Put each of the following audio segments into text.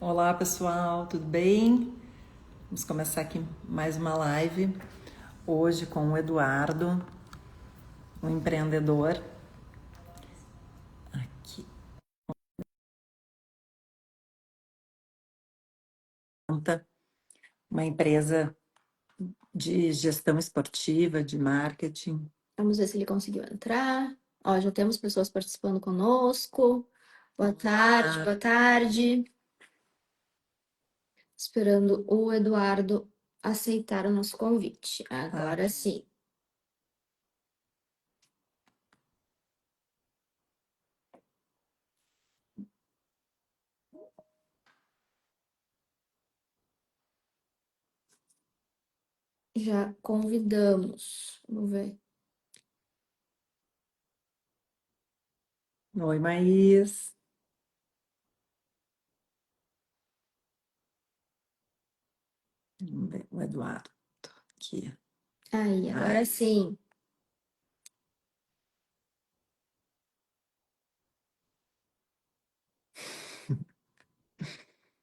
Olá pessoal, tudo bem? Vamos começar aqui mais uma live hoje com o Eduardo, um empreendedor aqui, uma empresa de gestão esportiva, de marketing. Vamos ver se ele conseguiu entrar. Ó, já temos pessoas participando conosco. Boa tarde, boa tarde. Esperando o Eduardo aceitar o nosso convite. Agora sim. Já convidamos. Vamos ver. Oi, Maís. Vamos ver o Eduardo aqui. Aí, agora sim.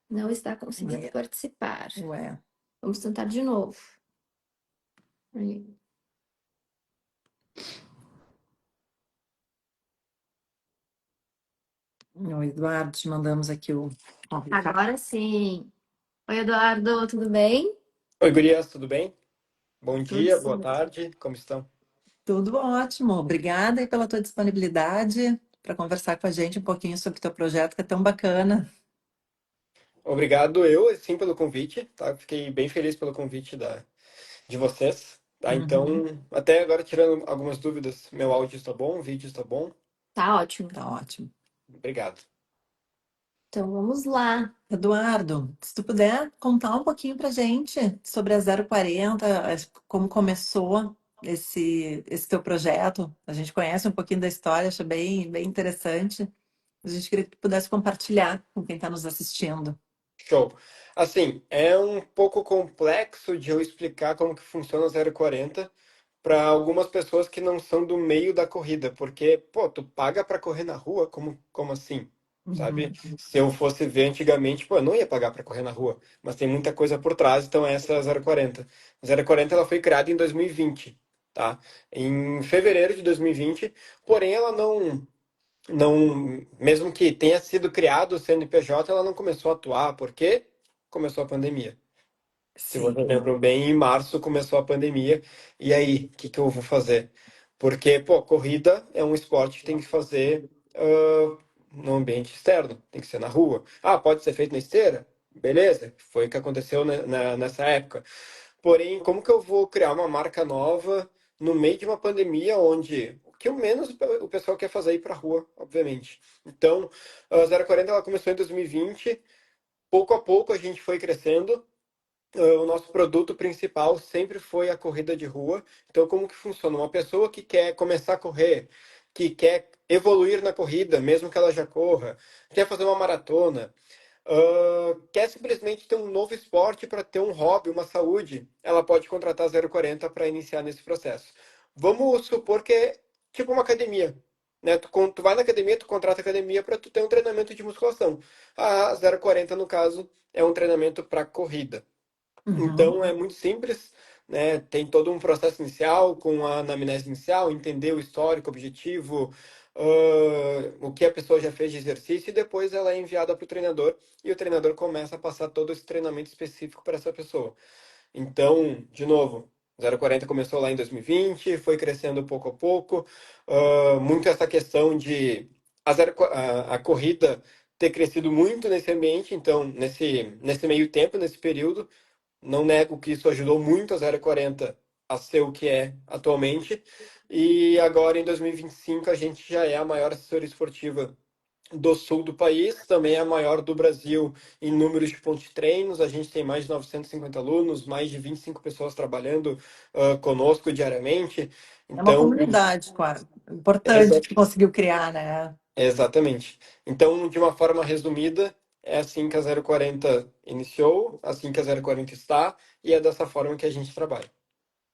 Não está conseguindo participar. Ué. Vamos tentar de novo. Aí. Oi, Eduardo, te mandamos aqui o convite. Agora sim. Oi, Eduardo, tudo bem? Oi, gurias, tudo bem? Bom Tudo dia, boa certo. tarde, como estão? Tudo ótimo. Obrigada aí pela tua disponibilidade para conversar com a gente um pouquinho sobre o teu projeto que é tão bacana. Obrigado eu, sim, pelo convite, tá? Fiquei bem feliz pelo convite de vocês, tá? Então, até agora, tirando algumas dúvidas, meu áudio está bom, o vídeo está bom? Tá ótimo. Tá ótimo. Obrigado. Então vamos lá. Eduardo, se tu puder contar um pouquinho pra gente sobre a 040, como começou esse teu projeto. A gente conhece um pouquinho da história, acho bem interessante. A gente queria que tu pudesse compartilhar com quem está nos assistindo. Show. Assim, é um pouco complexo de eu explicar como que funciona o 040 para algumas pessoas que não são do meio da corrida, porque, pô, tu paga para correr na rua? Como assim? Sabe? Se eu fosse ver antigamente, pô, eu não ia pagar para correr na rua, mas tem muita coisa por trás, então essa é a 040. A 040 ela foi criada em 2020, tá? Em fevereiro de 2020, porém ela não, mesmo que tenha sido criado o CNPJ, ela não começou a atuar, porque começou a pandemia. Se Sim. você lembra bem, em março começou a pandemia, e aí, o que que eu vou fazer? Porque, pô, corrida é um esporte que tem que fazer no ambiente externo, tem que ser na rua. Ah, pode ser feito na esteira? Beleza, foi o que aconteceu nessa época. Porém, como que eu vou criar uma marca nova no meio de uma pandemia onde o que o menos o pessoal quer fazer é ir para rua, obviamente. Então, a 040 ela começou em 2020, pouco a pouco a gente foi crescendo. O nosso produto principal sempre foi a corrida de rua. Então, como que funciona? Uma pessoa que quer começar a correr, que quer evoluir na corrida, mesmo que ela já corra, quer fazer uma maratona, quer simplesmente ter um novo esporte para ter um hobby, uma saúde, ela pode contratar a 040 para iniciar nesse processo. Vamos supor que é tipo uma academia. Né? Tu vai na academia, tu contrata a academia para tu ter um treinamento de musculação. A 040, no caso, é um treinamento para corrida. Então é muito simples, né? Tem todo um processo inicial com a anamnese inicial, entender o histórico, objetivo, o que a pessoa já fez de exercício e depois ela é enviada para o treinador e o treinador começa a passar todo esse treinamento específico para essa pessoa. Então, de novo, 040 começou lá em 2020, foi crescendo pouco a pouco, muito essa questão de a corrida ter crescido muito nesse ambiente, então nesse meio tempo, nesse período não nego que isso ajudou muito a 040 a ser o que é atualmente. E agora, em 2025, a gente já é a maior assessoria esportiva do sul do país, também é a maior do Brasil em números de pontos de treinos. A gente tem mais de 950 alunos, mais de 25 pessoas trabalhando conosco diariamente. É uma Então, comunidade, claro, importante exa- que conseguiu criar, né? exatamente. Então, de uma forma resumida, é assim que a 040 iniciou, assim que a 040 está, e é dessa forma que a gente trabalha.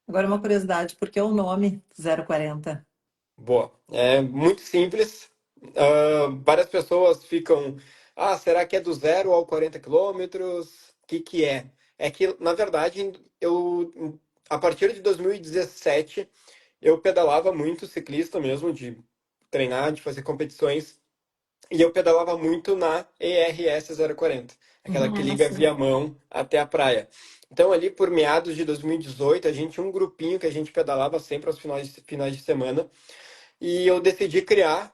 Agora uma curiosidade, por que o nome 040? Boa. É muito simples. Várias pessoas ficam. Ah, será que é do 0 ao 40 km? O que que é? É que, na verdade, a partir de 2017, eu pedalava muito ciclista mesmo, de treinar, de fazer competições, e eu pedalava muito na ERS 040, aquela que Ah, liga sim. Viamão até a praia. Então, ali por meados de 2018, a gente tinha um grupinho que a gente pedalava sempre aos finais de semana, e eu decidi criar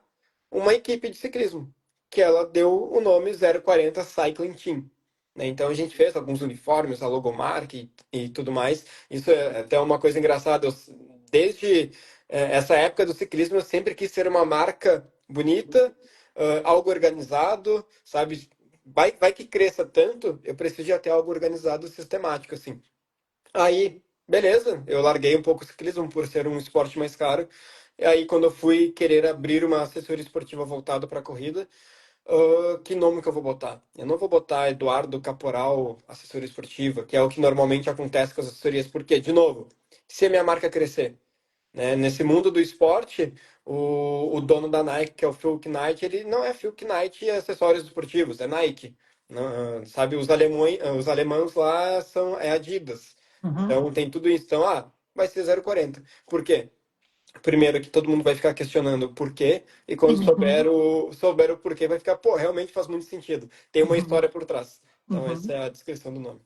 uma equipe de ciclismo, que ela deu o nome 040 Cycling Team. Né? Então a gente fez alguns uniformes, a logomarca e tudo mais. Isso é até uma coisa engraçada. Desde essa época do ciclismo, eu sempre quis ser uma marca bonita, algo organizado, sabe? Vai que cresça tanto, eu preciso de ter algo organizado, sistemático, assim. Aí, beleza, eu larguei um pouco o ciclismo por ser um esporte mais caro. E aí, quando eu fui querer abrir uma assessoria esportiva voltada para corrida, que nome que eu vou botar? Eu não vou botar Eduardo Caporal Assessoria Esportiva, que é o que normalmente acontece com as assessorias, porque, de novo, se a minha marca crescer, né? Nesse mundo do esporte, o dono da Nike, que é o Phil Knight, ele não é Phil Knight e acessórios esportivos, é Nike. Sabe, os alemães lá é Adidas. Uhum, Então tem tudo isso. Então, vai ser 0,40. Por quê? Primeiro que todo mundo vai ficar questionando o porquê, e quando uhum, souber o porquê, vai ficar, pô, realmente faz muito sentido. Tem uma uhum, história por trás. Então, essa uhum. é a descrição do nome.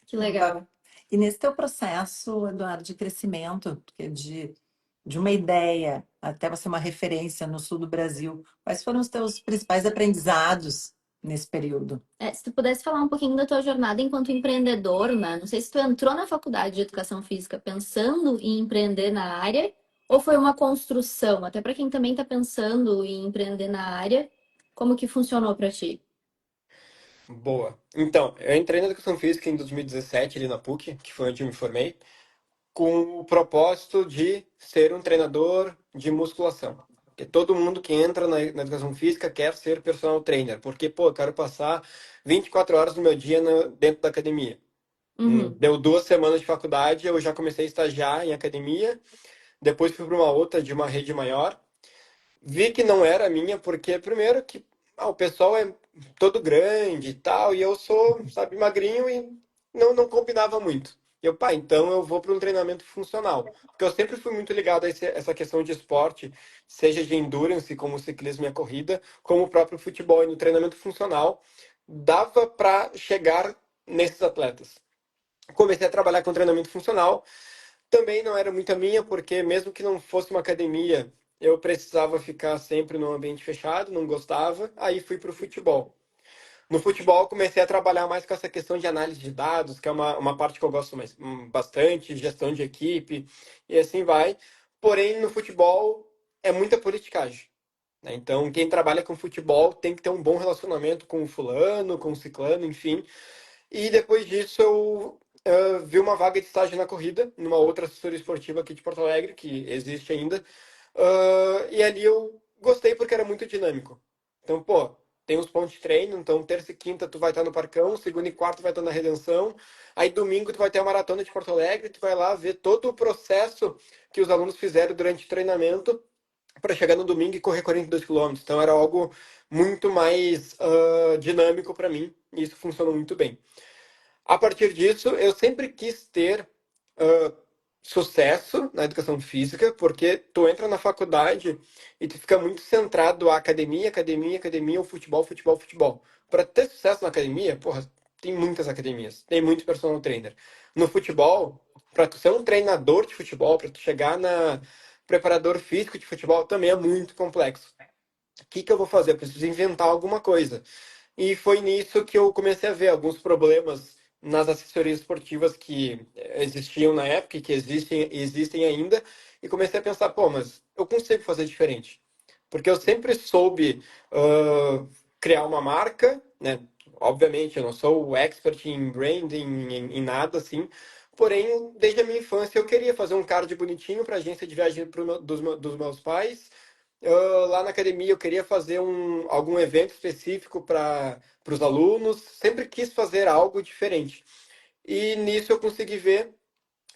Que Legal. legal. E nesse teu processo, Eduardo, de crescimento, que é de uma ideia até você uma referência no sul do Brasil, quais foram os teus principais aprendizados nesse período? Se tu pudesse falar um pouquinho da tua jornada enquanto empreendedor, né? Não sei se tu entrou na faculdade de educação física pensando em empreender na área ou foi uma construção, até para quem também está pensando em empreender na área, como que funcionou para ti? Boa. Então, eu entrei na educação física em 2017, ali na PUC, que foi onde eu me formei, com o propósito de ser um treinador de musculação. Porque todo mundo que entra na educação física quer ser personal trainer, porque, pô, eu quero passar 24 horas do meu dia dentro da academia. Uhum, Deu 2 semanas de faculdade, eu já comecei a estagiar em academia, depois fui para uma outra de uma rede maior. Vi que não era minha, porque primeiro que o pessoal é todo grande e tal, e eu sou, sabe, magrinho e não combinava muito. Então eu vou para um treinamento funcional. Porque eu sempre fui muito ligado a essa questão de esporte, seja de endurance, como o ciclismo e a corrida, como o próprio futebol. E no treinamento funcional, dava para chegar nesses atletas. Comecei a trabalhar com treinamento funcional, também não era muito a minha, porque mesmo que não fosse uma academia, eu precisava ficar sempre num ambiente fechado, não gostava, aí fui para o futebol. No futebol, comecei a trabalhar mais com essa questão de análise de dados, que é uma parte que eu gosto bastante, gestão de equipe, e assim vai. Porém, no futebol, é muita politicagem. Né? Então, quem trabalha com futebol tem que ter um bom relacionamento com o fulano, com o ciclano, enfim. E depois disso eu vi uma vaga de estágio na corrida, numa outra assessoria esportiva aqui de Porto Alegre, que existe ainda. E ali eu gostei porque era muito dinâmico. Então, pô, tem os pontos de treino, então terça e quinta tu vai estar no Parcão, segunda e quarta vai estar na Redenção, aí domingo tu vai ter a maratona de Porto Alegre, tu vai lá ver todo o processo que os alunos fizeram durante o treinamento para chegar no domingo e correr 42 quilômetros. Então era algo muito mais dinâmico para mim, e isso funcionou muito bem. A partir disso, eu sempre quis ter ah, sucesso na educação física, porque tu entra na faculdade e tu fica muito centrado a academia, academia, academia, o futebol, futebol, futebol. Para ter sucesso na academia, porra, tem muitas academias, tem muito personal trainer. No futebol, para tu ser um treinador de futebol, para tu chegar na preparador físico de futebol, também é muito complexo. O que que eu vou fazer? Eu preciso inventar alguma coisa. E foi nisso que eu comecei a ver alguns problemas nas assessorias esportivas que existiam na época e que existem ainda, e comecei a pensar, pô, mas eu consigo fazer diferente. Porque eu sempre soube criar uma marca, né? Obviamente, eu não sou o expert em branding, em nada assim, porém, desde a minha infância eu queria fazer um card bonitinho para a agência de viagem dos meus pais. Lá na academia eu queria fazer algum evento específico para os alunos, sempre quis fazer algo diferente. E nisso eu consegui ver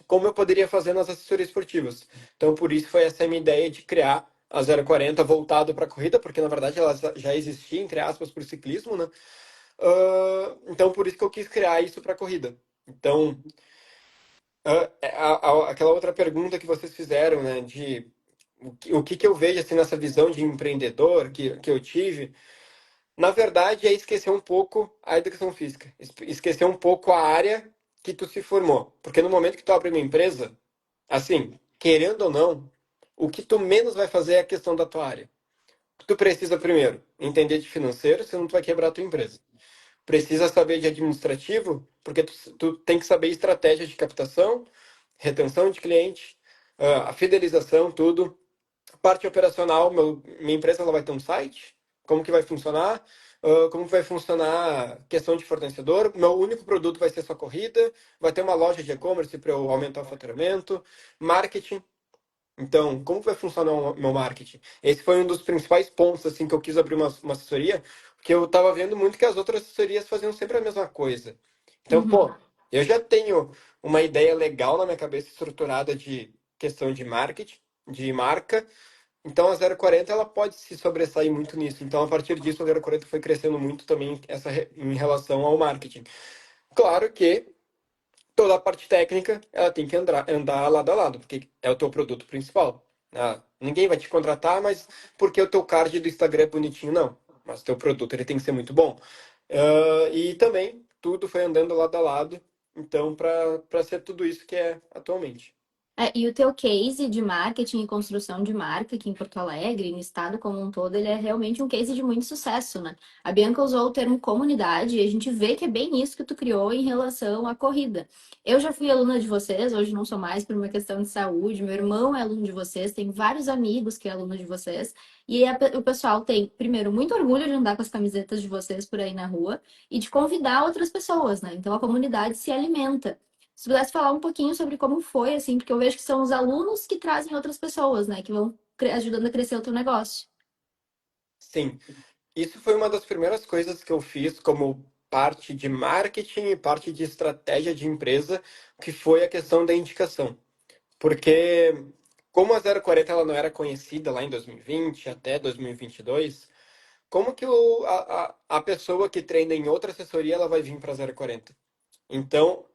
como eu poderia fazer nas assessorias esportivas. Então, por isso foi essa minha ideia de criar a 0,40 voltado para a corrida, porque na verdade ela já existia, entre aspas, para o ciclismo, né? Então por isso que eu quis criar isso para a corrida. Então, aquela outra pergunta que vocês fizeram, né, de o que que eu vejo assim nessa visão de empreendedor que eu tive, na verdade é esquecer um pouco a educação física, esquecer um pouco a área que tu se formou, porque no momento que tu abre uma empresa, assim, querendo ou não, o que tu menos vai fazer é a questão da tua área. Tu precisa primeiro entender de financeiro, senão tu vai quebrar a tua empresa. Precisa saber de administrativo, porque tu tem que saber estratégia de captação, retenção de cliente, a fidelização, tudo. Parte operacional, minha empresa ela vai ter um site, como que vai funcionar, como que vai funcionar a questão de fornecedor. Meu único produto vai ser só corrida, vai ter uma loja de e-commerce para eu aumentar o faturamento, marketing. Então, como vai funcionar o meu marketing? Esse foi um dos principais pontos assim que eu quis abrir uma assessoria, porque eu estava vendo muito que as outras assessorias faziam sempre a mesma coisa. Então, Uhum. pô, eu já tenho uma ideia legal na minha cabeça estruturada de questão de marketing, de marca. Então, a 0,40 ela pode se sobressair muito nisso. Então, a partir disso, a 0,40 foi crescendo muito também em relação ao marketing. Claro que toda a parte técnica ela tem que andar lado a lado, porque é o teu produto principal. Ninguém vai te contratar, mas porque o teu card do Instagram é bonitinho, não. Mas o teu produto ele tem que ser muito bom. E também tudo foi andando lado a lado, então para ser tudo isso que é atualmente. E o teu case de marketing e construção de marca aqui em Porto Alegre, no estado como um todo, ele é realmente um case de muito sucesso, né? A Bianca usou o termo comunidade e a gente vê que é bem isso que tu criou em relação à corrida. Eu já fui aluna de vocês, hoje não sou mais por uma questão de saúde. Meu irmão é aluno de vocês, tem vários amigos que é aluno de vocês. E o pessoal tem, primeiro, muito orgulho de andar com as camisetas de vocês por aí na rua e de convidar outras pessoas, né? Então a comunidade se alimenta. Se pudesse falar um pouquinho sobre como foi, assim, porque eu vejo que são os alunos que trazem outras pessoas, né? Que vão ajudando a crescer o teu negócio. Sim, isso foi uma das primeiras coisas que eu fiz como parte de marketing e parte de estratégia de empresa, que foi a questão da indicação. Porque como a 040 ela não era conhecida lá em 2020 até 2022, como que a pessoa que treina em outra assessoria ela vai vir para 040? Então,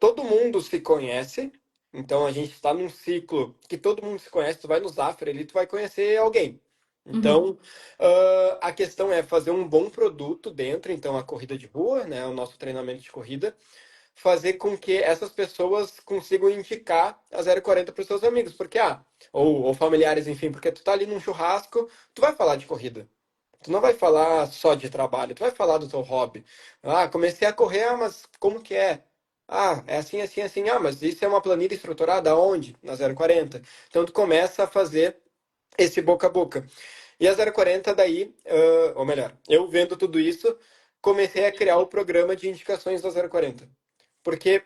todo mundo se conhece, então a gente está num ciclo que todo mundo se conhece, tu vai no Zafra ali, tu vai conhecer alguém. Uhum, Então, a questão é fazer um bom produto dentro, então a corrida de rua, né, o nosso treinamento de corrida, fazer com que essas pessoas consigam indicar a 040 para os seus amigos, porque ou familiares, enfim, porque tu tá ali num churrasco, tu vai falar de corrida. Tu não vai falar só de trabalho, tu vai falar do teu hobby. Comecei a correr, mas como que é? É assim, assim, assim. Mas isso é uma planilha estruturada aonde? Na 040. Então tu começa a fazer esse boca a boca. E a 040 daí, ou melhor, eu vendo tudo isso, comecei a criar o programa de indicações da 040. Porque,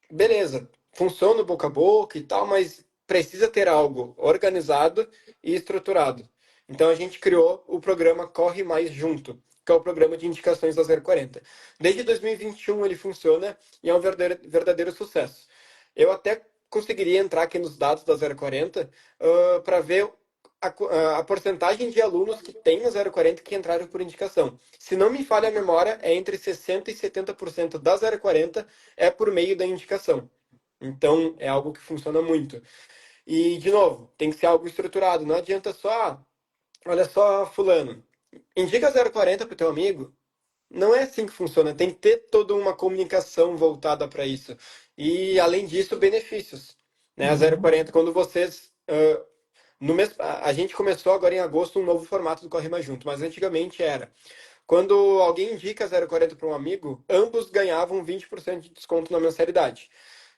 beleza, funciona o boca a boca e tal, mas precisa ter algo organizado e estruturado. Então a gente criou o programa Corre Mais Junto, que é o programa de indicações da 040. Desde 2021 ele funciona e é um verdadeiro sucesso. Eu até conseguiria entrar aqui nos dados da 040 para ver a porcentagem de alunos que tem na 040 que entraram por indicação. Se não me falha a memória, é entre 60% e 70% da 040 é por meio da indicação. Então, é algo que funciona muito. E, de novo, tem que ser algo estruturado. Não adianta só, olha só, fulano, indica 040 pro teu amigo. Não é assim que funciona. Tem que ter toda uma comunicação voltada para isso. E, além disso, benefícios. Né? A uhum, 040, quando vocês no mês, a gente começou agora em agosto um novo formato do Corre Mais Junto, mas antigamente era quando alguém indica 0,40 para um amigo, ambos ganhavam 20% de desconto na mensalidade.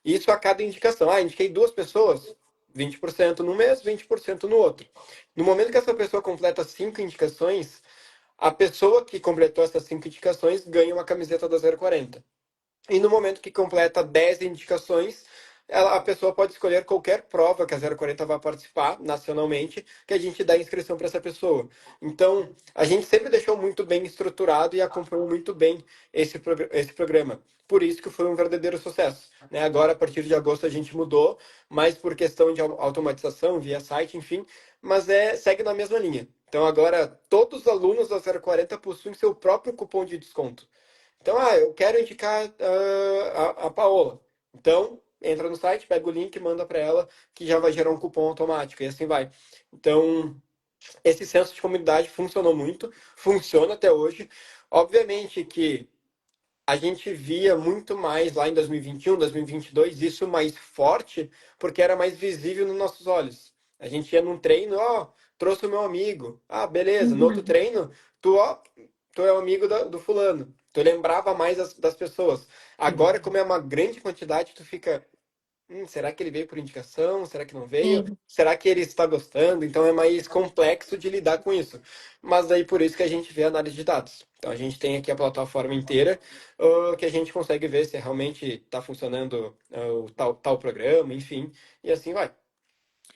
Isso a cada indicação. Indiquei duas pessoas, 20% no mês, 20% no outro. No momento que essa pessoa completa cinco indicações, a pessoa que completou essas cinco indicações ganha uma camiseta da 0,40. E no momento que completa 10 indicações, a pessoa pode escolher qualquer prova que a 040 vai participar nacionalmente, que a gente dá inscrição para essa pessoa. Então, a gente sempre deixou muito bem estruturado e acompanhou muito bem esse programa. Por isso que foi um verdadeiro sucesso. Né? Agora, a partir de agosto, a gente mudou, mais por questão de automatização, via site, enfim, mas segue na mesma linha. Então, agora, todos os alunos da 040 possuem seu próprio cupom de desconto. Então, eu quero indicar a Paola. Então, entra no site, pega o link, manda para ela, que já vai gerar um cupom automático, e assim vai. Então, esse senso de comunidade funcionou muito, funciona até hoje. Obviamente que a gente via muito mais lá em 2021, 2022, isso mais forte, porque era mais visível nos nossos olhos. A gente ia num treino, trouxe o meu amigo. Ah, beleza. No outro Uhum. treino, tu é o amigo do fulano. Tu lembrava mais das pessoas. Agora, como é uma grande quantidade, tu fica, será que ele veio por indicação? Será que não veio? Sim. Será que ele está gostando? Então é mais complexo de lidar com isso. Mas daí por isso que a gente vê a análise de dados. Então a gente tem aqui a plataforma inteira, que a gente consegue ver se realmente está funcionando o tal programa, enfim, e assim vai.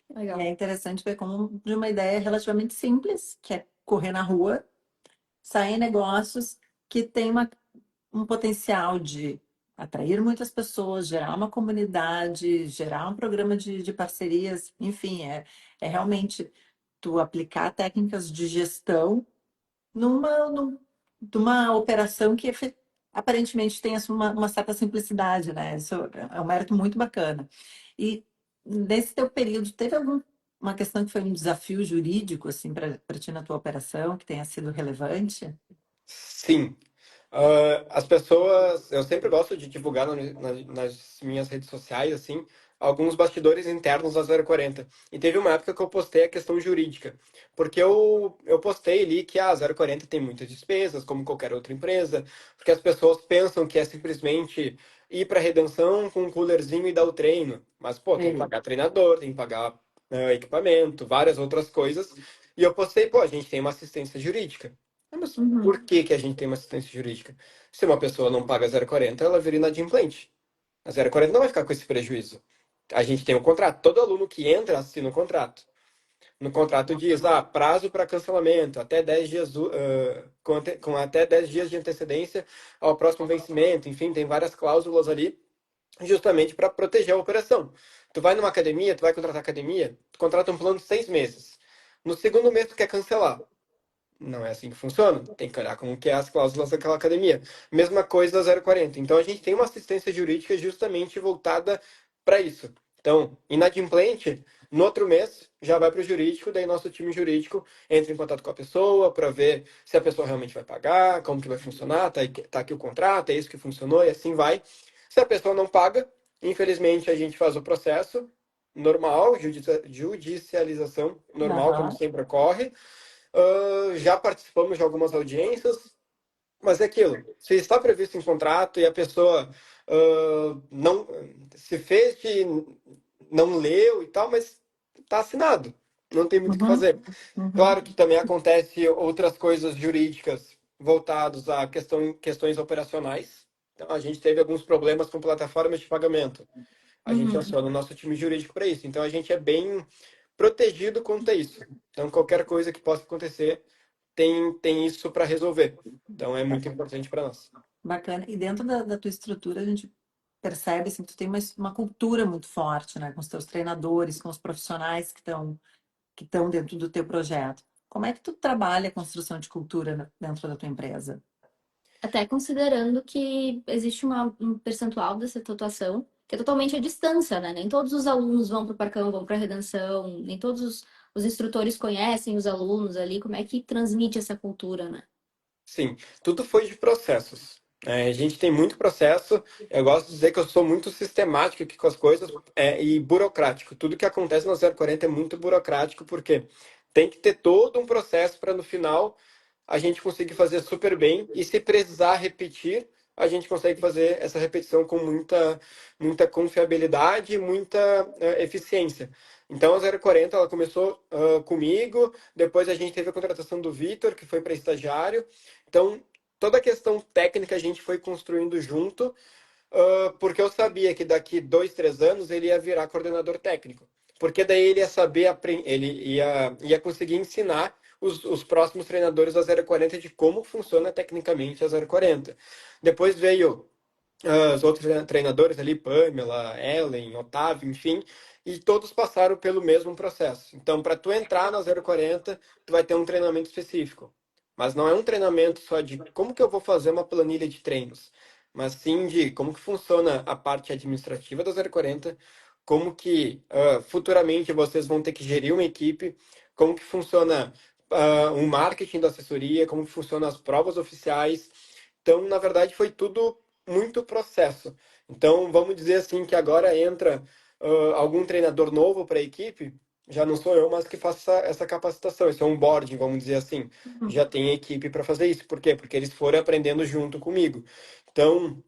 E Legal. é interessante ver como de uma ideia relativamente simples, que é correr na rua, saem negócios que têm um potencial de atrair muitas pessoas, gerar uma comunidade, gerar um programa de parcerias, enfim, é realmente tu aplicar técnicas de gestão numa operação que aparentemente tem assim, uma certa simplicidade, né? Isso é um mérito muito bacana. E nesse teu período, teve alguma questão que foi um desafio jurídico, assim, para ti na tua operação, que tenha sido relevante? Sim. As pessoas, eu sempre gosto de divulgar nas minhas redes sociais, assim, alguns bastidores internos da 040. E teve uma época que eu postei a questão jurídica, porque eu postei ali que a 040 tem muitas despesas, como qualquer outra empresa, porque as pessoas pensam que é simplesmente ir para redenção com um coolerzinho e dar o treino. Mas, pô, tem que Sei. pagar treinador, tem que pagar equipamento, várias outras coisas. E eu postei, pô, a gente tem uma assistência jurídica. Mas Uhum. por que que a gente tem uma assistência jurídica? Se uma pessoa não paga 0,40, ela vira inadimplente. A 0,40 não vai ficar com esse prejuízo. A gente tem um contrato. Todo aluno que entra assina um contrato. No contrato diz, prazo para cancelamento, até 10 dias, com até 10 dias de antecedência ao próximo vencimento. Enfim, tem várias cláusulas ali, justamente para proteger a operação. Tu vai numa academia, tu vai contratar academia, tu contrata um plano de 6 meses. No segundo mês tu quer cancelar. Não é assim que funciona. Tem que olhar como que é as cláusulas daquela academia. Mesma coisa da 040. Então a gente tem uma assistência jurídica justamente voltada para isso. Então, inadimplente, no outro mês já vai para o jurídico, daí nosso time jurídico entra em contato com a pessoa para ver se a pessoa realmente vai pagar, como que vai funcionar, tá aqui o contrato, é isso que funcionou e assim vai. Se a pessoa não paga, infelizmente a gente faz o processo normal, judicialização normal, como Aham. sempre ocorre. Já participamos de algumas audiências, mas é aquilo. Se está previsto em contrato e a pessoa não se fez de não leu e tal, mas está assinado. Não tem muito o que Uhum. fazer. Uhum. Claro que também acontece outras coisas jurídicas voltadas a questões operacionais. Então, a gente teve alguns problemas com plataformas de pagamento. A gente Uhum. aciona o nosso time jurídico para isso. Então, a gente é bem protegido quanto a isso. Então, qualquer coisa que possa acontecer, tem isso para resolver. Então, é muito importante para nós. Bacana. E dentro da tua estrutura, a gente percebe assim, que tu tem uma cultura muito forte, né? Com os teus treinadores, com os profissionais que estão dentro do teu projeto. Como é que tu trabalha a construção de cultura dentro da tua empresa? Até considerando que existe um percentual dessa atuação que é totalmente à distância, né? Nem todos os alunos vão para o Parcão, vão para a Redenção, nem todos os instrutores conhecem os alunos ali. Como é que transmite essa cultura, né? Sim, tudo foi de processos. A gente tem muito processo. Eu gosto de dizer que eu sou muito sistemático aqui com as coisas e burocrático. Tudo que acontece no 040 é muito burocrático, porque tem que ter todo um processo para no final a gente conseguir fazer super bem. E se precisar repetir, a gente consegue fazer essa repetição com muita confiabilidade e muita eficiência. Então a 040 ela começou comigo, depois a gente teve a contratação do Vitor, que foi para estagiário. Então, toda a questão técnica a gente foi construindo junto. porque eu sabia que daqui 2, 3 anos ele ia virar coordenador técnico. Porque daí ele ia saber, ele ia conseguir ensinar os próximos treinadores da 040 de como funciona tecnicamente a 040. Depois veio os outros treinadores ali, Pamela, Ellen, Otávio, enfim, e todos passaram pelo mesmo processo. Então, para tu entrar na 040, tu vai ter um treinamento específico. Mas não é um treinamento só de como que eu vou fazer uma planilha de treinos, mas sim de como que funciona a parte administrativa da 040, como que futuramente vocês vão ter que gerir uma equipe, como que funciona um marketing da assessoria, como que funcionam as provas oficiais. Então, na verdade, foi tudo muito processo. Então, vamos dizer assim que agora entra algum treinador novo para a equipe, já não sou eu, mas que faça essa capacitação, esse onboarding, vamos dizer assim. Já tem equipe para fazer isso. Por quê? Porque eles foram aprendendo junto comigo. Então,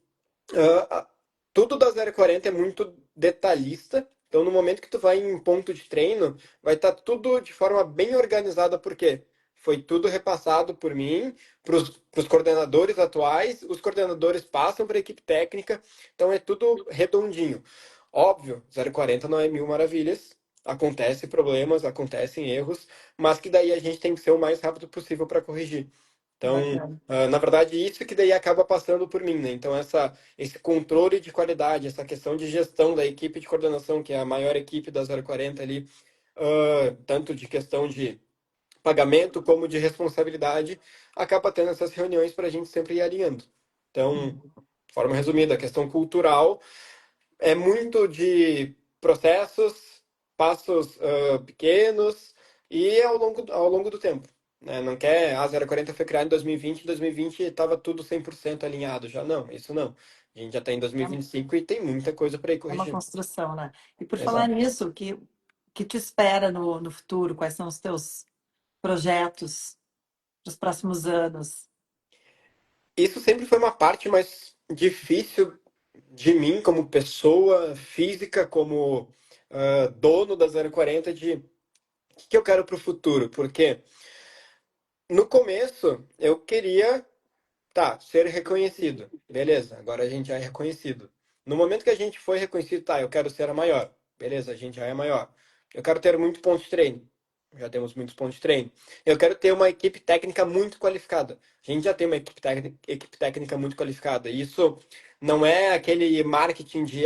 tudo da 040 é muito detalhista. Então, no momento que tu vai em ponto de treino, vai estar tudo de forma bem organizada, por quê? Foi tudo repassado por mim para os coordenadores atuais, os coordenadores passam para a equipe técnica, então é tudo redondinho. Óbvio, 040 não é mil maravilhas, acontecem problemas, acontecem erros, mas que daí a gente tem que ser o mais rápido possível para corrigir. Então, Bacana. na verdade, isso que daí acaba passando por mim, né? Então, esse controle de qualidade, essa questão de gestão da equipe de coordenação, que é a maior equipe da 040 ali, tanto de questão de pagamento como de responsabilidade, acaba tendo essas reuniões para a gente sempre ir alinhando. Então, de forma resumida, a questão cultural é muito de processos, passos pequenos e ao longo do tempo. Né? Não quer, a 040 foi criada em 2020, em 2020 estava tudo 100% alinhado já. Não, isso não. A gente já está em É 2025 e tem muita coisa para ir é uma corrigindo. construção, né? E por falar Exato. nisso, que te espera no futuro? Quais são os teus projetos para os próximos anos? Isso sempre foi uma parte mais difícil de mim como pessoa física, como dono da 040, de o que eu quero para o futuro. Porque no começo eu queria, tá, ser reconhecido. Beleza, agora a gente já é reconhecido. No momento que a gente foi reconhecido, tá, eu quero ser a maior. Beleza, a gente já é maior. Eu quero ter muito ponto de treino. Já temos muitos pontos de treino. Eu quero ter uma equipe técnica muito qualificada. A gente já tem uma equipe técnica muito qualificada. E isso não é aquele marketing de,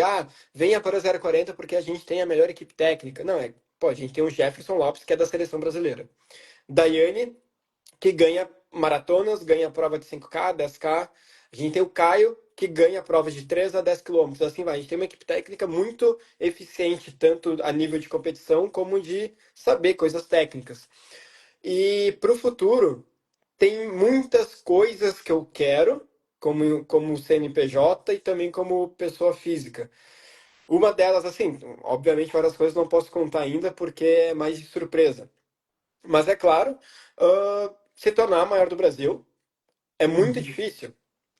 venha para o 040 porque a gente tem a melhor equipe técnica. Não, pô, a gente tem o Jefferson Lopes, que é da seleção brasileira. Daiane, que ganha maratonas, ganha prova de 5K, 10K. A gente tem o Caio, que ganha provas de 3 a 10 quilômetros. Assim vai. A gente tem uma equipe técnica muito eficiente, tanto a nível de competição como de saber coisas técnicas. E para o futuro, tem muitas coisas que eu quero, como CNPJ e também como pessoa física. Uma delas, assim, obviamente várias coisas não posso contar ainda porque é mais de surpresa. Mas é claro, se tornar a maior do Brasil é muito Uhum. difícil.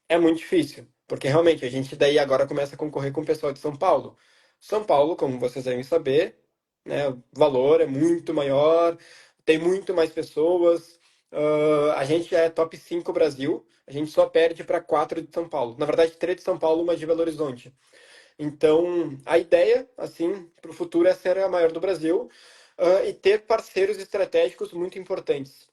É muito difícil. Porque realmente a gente daí agora começa a concorrer com o pessoal de São Paulo. São Paulo, como vocês devem saber, né, o valor é muito maior, tem muito mais pessoas. A gente é top 5 Brasil, a gente só perde para 4 de São Paulo. Na verdade, 3 de São Paulo, uma de Belo Horizonte. Então, a ideia, assim, para o futuro é ser a maior do Brasil, e ter parceiros estratégicos muito importantes.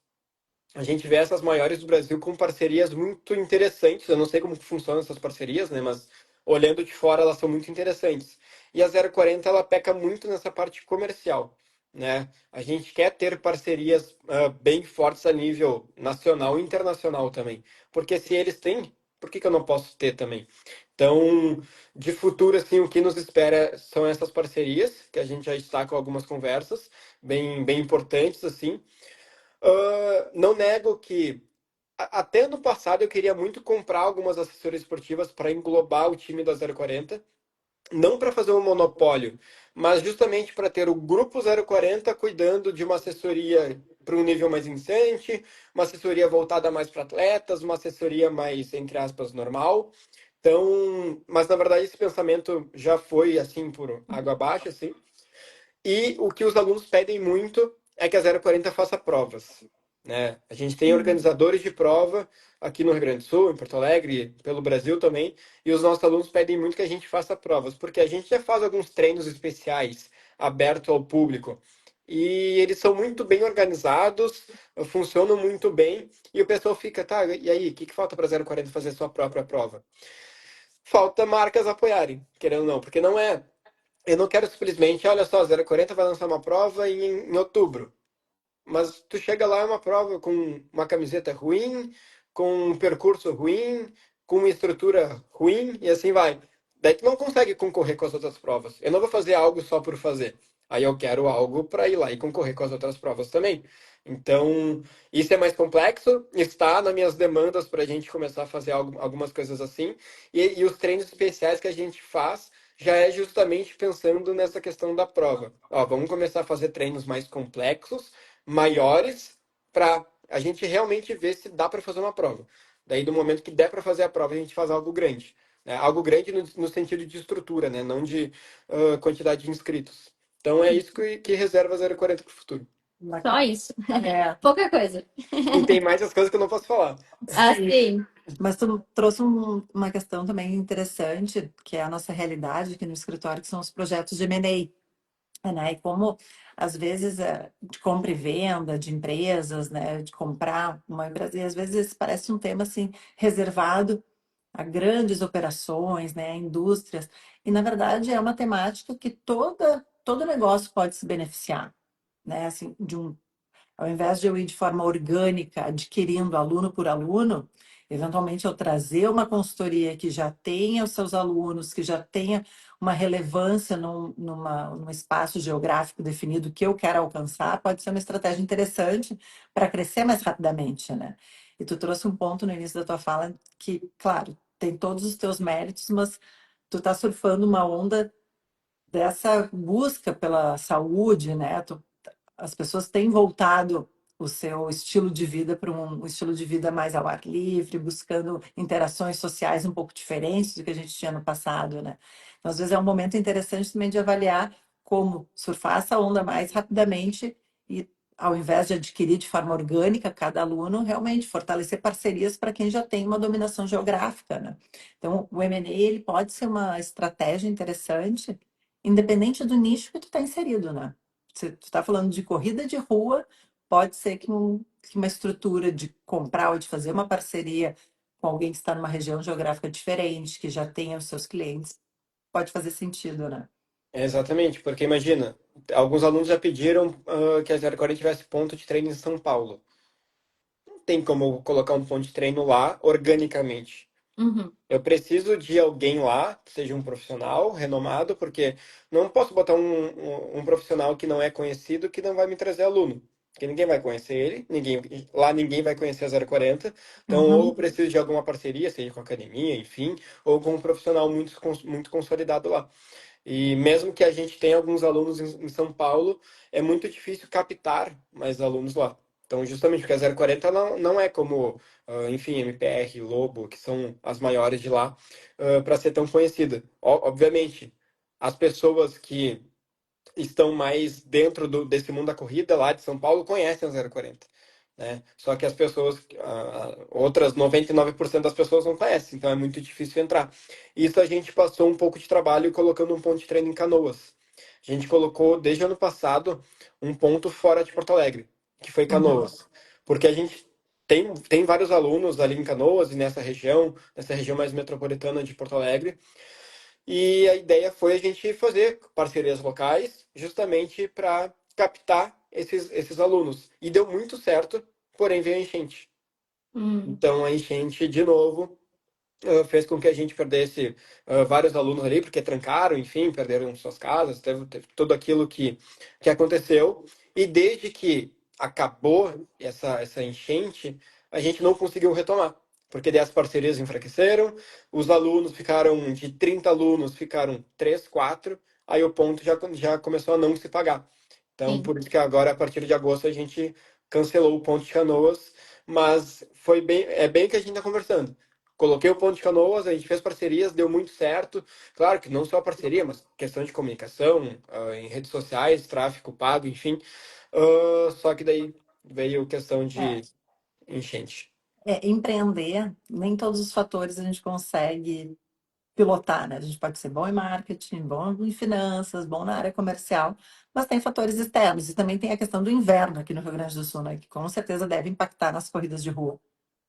A gente vê essas maiores do Brasil com parcerias muito interessantes. Eu não sei como funcionam essas parcerias, né? Mas olhando de fora, elas são muito interessantes. E a 040 ela peca muito nessa parte comercial, né? A gente quer ter parcerias bem fortes a nível nacional e internacional também. Porque se eles têm, por que que eu não posso ter também? Então, de futuro, assim, o que nos espera são essas parcerias, que a gente já está com algumas conversas bem, bem importantes, assim. Não nego que até no passado eu queria muito comprar algumas assessorias esportivas para englobar o time da 040, não para fazer um monopólio, mas justamente para ter o grupo 040 cuidando de uma assessoria para um nível mais iniciante, uma assessoria voltada mais para atletas, uma assessoria mais, entre aspas, normal. Então, mas na verdade esse pensamento já foi assim por água abaixo, assim. E o que os alunos pedem muito é que a 040 faça provas, né? A gente tem organizadores de prova, aqui no Rio Grande do Sul, em Porto Alegre, pelo Brasil também, e os nossos alunos pedem muito que a gente faça provas, porque a gente já faz alguns treinos especiais abertos ao público. E eles são muito bem organizados, funcionam muito bem, e o pessoal fica, tá, e aí, o que que falta para 040 fazer sua própria prova? Falta marcas apoiarem, querendo ou não, porque não é. Eu não quero simplesmente, olha só, 040 vai lançar uma prova em outubro. Mas tu chega lá, é uma prova com uma camiseta ruim, com um percurso ruim, com uma estrutura ruim, e assim vai. Daí tu não consegue concorrer com as outras provas. Eu não vou fazer algo só por fazer. Aí eu quero algo para ir lá e concorrer com as outras provas também. Então, isso é mais complexo, está nas minhas demandas para a gente começar a fazer algumas coisas assim. E os treinos especiais que a gente faz já é justamente pensando nessa questão da prova. Ó, vamos começar a fazer treinos mais complexos, maiores, para a gente realmente ver se dá para fazer uma prova. Daí, do momento que der para fazer a prova, a gente faz algo grande. Né? Algo grande no sentido de estrutura, né? Não de quantidade de inscritos. Então, é isso que reserva 040 para o futuro. Só isso. É, Pouca coisa. E tem mais as coisas que eu não posso falar. sim. Assim. Mas tu trouxe uma questão também interessante, que é a nossa realidade aqui no escritório, que são os projetos de M&A, né? E como, às vezes, de compra e venda de empresas, né? De comprar uma empresa, e às vezes parece um tema, assim, reservado a grandes operações, né? Indústrias. E, na verdade, é uma temática que todo negócio pode se beneficiar, né? Assim, ao invés de eu ir de forma orgânica, adquirindo aluno por aluno, eventualmente eu trazer uma consultoria que já tenha os seus alunos, que já tenha uma relevância num espaço geográfico definido que eu quero alcançar, pode ser uma estratégia interessante para crescer mais rapidamente, né? E tu trouxe um ponto no início da tua fala que, claro, tem todos os teus méritos, mas tu tá surfando uma onda dessa busca pela saúde, né? As pessoas têm voltado o seu estilo de vida para um estilo de vida mais ao ar livre, buscando interações sociais um pouco diferentes do que a gente tinha no passado, né? Então, às vezes é um momento interessante também de avaliar como surfar essa onda mais rapidamente e, ao invés de adquirir de forma orgânica cada aluno, realmente fortalecer parcerias para quem já tem uma dominação geográfica, né? Então, o M&A, ele pode ser uma estratégia interessante, independente do nicho que tu está inserido, né? Se tu está falando de corrida de rua, pode ser que uma estrutura de comprar ou de fazer uma parceria com alguém que está numa região geográfica diferente, que já tenha os seus clientes, pode fazer sentido, né? Exatamente, porque imagina, alguns alunos já pediram que a 040 tivesse ponto de treino em São Paulo. Não tem como eu colocar um ponto de treino lá organicamente. Uhum. Eu preciso de alguém lá, que seja um profissional renomado, porque não posso botar um profissional que não é conhecido, que não vai me trazer aluno. Porque ninguém vai conhecer ele, lá ninguém vai conhecer a 040. Então, ou eu Uhum. preciso de alguma parceria, seja com a academia, enfim, ou com um profissional muito consolidado lá. E mesmo que a gente tenha alguns alunos em São Paulo, é muito difícil captar mais alunos lá. Então, justamente porque a 040 não é como, enfim, MPR, Lobo, que são as maiores de lá, para ser tão conhecida. Obviamente, as pessoas que estão mais dentro desse mundo da corrida lá de São Paulo conhecem a 040, né? Só que as pessoas, outras 99% das pessoas não conhecem, então é muito difícil entrar. Isso a gente passou um pouco de trabalho colocando um ponto de treino em Canoas. A gente colocou, desde o ano passado, um ponto fora de Porto Alegre, que foi Uhum. Canoas. Porque a gente tem vários alunos ali em Canoas e nessa região mais metropolitana de Porto Alegre, e a ideia foi a gente fazer parcerias locais justamente para captar esses alunos. E deu muito certo, porém veio a enchente. Hum. Então a enchente, de novo, fez com que a gente perdesse vários alunos ali, porque trancaram, enfim, perderam suas casas, teve tudo aquilo que aconteceu. E desde que acabou essa enchente, a gente não conseguiu retomar. Porque daí as parcerias enfraqueceram, os alunos ficaram, de 30 alunos, ficaram 3 4 aí o ponto já começou a não se pagar. Então, Sim. por isso que agora, a partir de agosto, a gente cancelou o ponto de Canoas, mas é bem o que a gente está conversando. Coloquei o ponto de Canoas, a gente fez parcerias, deu muito certo. Claro que não só a parceria, mas questão de comunicação, em redes sociais, tráfego pago, enfim. Só que daí veio questão É, de enchente. empreender, nem todos os fatores a gente consegue pilotar, né? A gente pode ser bom em marketing, bom em finanças, bom na área comercial, mas tem fatores externos. E também tem a questão do inverno aqui no Rio Grande do Sul, né? Que com certeza deve impactar nas corridas de rua,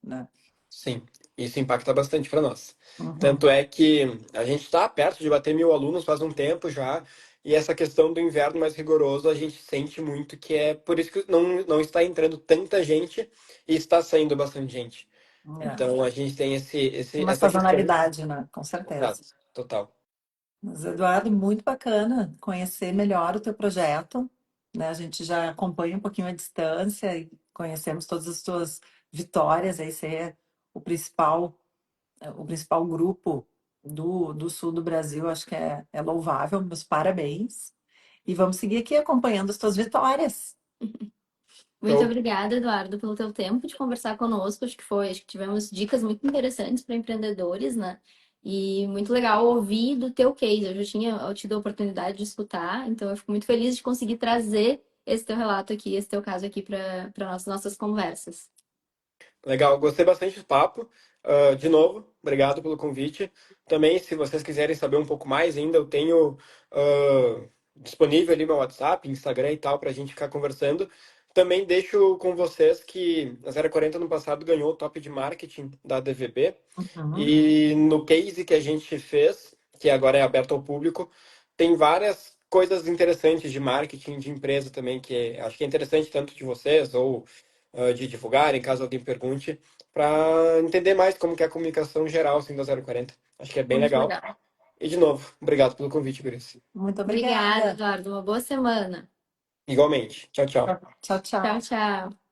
né? Sim, isso impacta bastante para nós. Uhum. Tanto é que a gente está perto de bater 1.000 alunos faz um tempo já, e essa questão do inverno mais rigoroso a gente sente muito que é por isso que não está entrando tanta gente e está saindo bastante gente. É. Então a gente tem Uma essa questão. sazonalidade, né? Com certeza. Exato, total. Mas, Eduardo, muito bacana conhecer melhor o teu projeto, né? A gente já acompanha um pouquinho a distância e conhecemos todas as tuas vitórias, aí ser o principal, o principal grupo do sul do Brasil, acho que é louvável, meus parabéns. E vamos seguir aqui acompanhando as tuas vitórias. Muito Show. obrigada, Eduardo, pelo teu tempo de conversar conosco. Acho que tivemos dicas muito interessantes para empreendedores, né? E muito legal ouvir do teu case. Eu já tinha tido a oportunidade de escutar, então eu fico muito feliz de conseguir trazer esse teu relato aqui, esse teu caso aqui para nossas conversas. Legal, gostei bastante do papo. De novo, obrigado pelo convite. Também, se vocês quiserem saber um pouco mais ainda, eu tenho disponível ali meu WhatsApp, Instagram e tal, para a gente ficar conversando. Também deixo com vocês que a 040 no passado ganhou o top de marketing da DVB. Uhum. E no case que a gente fez, que agora é aberto ao público, tem várias coisas interessantes de marketing de empresa também, que acho que é interessante tanto de vocês ou de divulgarem, caso alguém pergunte, para entender mais como que é a comunicação geral assim, da 040. Acho que é bem Muito legal. legal. E de novo, obrigado pelo convite, Gurice. Muito Obrigada, obrigada. Eduardo. Uma boa semana. Igualmente. Tchau, tchau. Tchau, Tchau, tchau. tchau.